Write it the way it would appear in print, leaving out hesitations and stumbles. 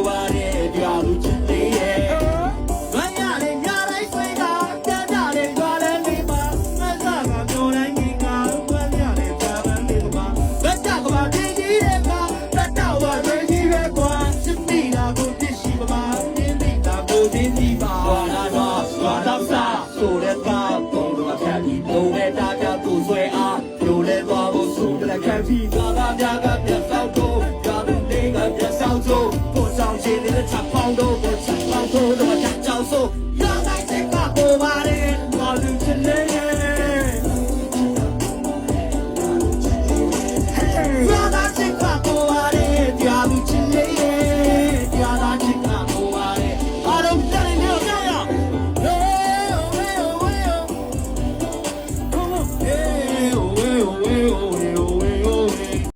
ပါတယ်ပြလူချစ်လေးရဲ့ဝမ်းရလေးညာတိုင်းဆွေးတာကြကြလေးကြွားလေးလေးပါငါစားကပြောတိုင်းကြီးကဝမ်းရလေးကြမ်းလေးပါလက်ကြကပါတင်းကြီးတဲ့ကလက်တော့ပါတွင်ကြီးပဲကွာချစ်မိတာကိုပြစ်ရှိပါပါတင်းမိတာကိုတင်းကြီးပါလာတော့စားဆိုတဲ့ကပုံတော့ခက်ပြီးလုံးနဲ့တာကြသူ့ဆွဲအားပြိုလဲသွားဖို့ဆိုတဲ့ခက်ပြီးကာကပြကပြဆောက်တော့ကာလူလေးကပြဆောက်တော့ကိုဆောင်ချင်တဲ့ချက်ပေါင်းတော့ကိုချက်ပေါင်းတော့ချက်ကြောက်ဆိုရတိုင်းချက်ကပေါ်ပါတယ်ဘာလို့ချင်လဲရတိုင်းချက်ကပေါ်ပါတယ်ကြာလူချင်လေကြာတိုင်းချက်ကပေါ်ပါတယ်အားလုံးကြည့်နေကြရအောင်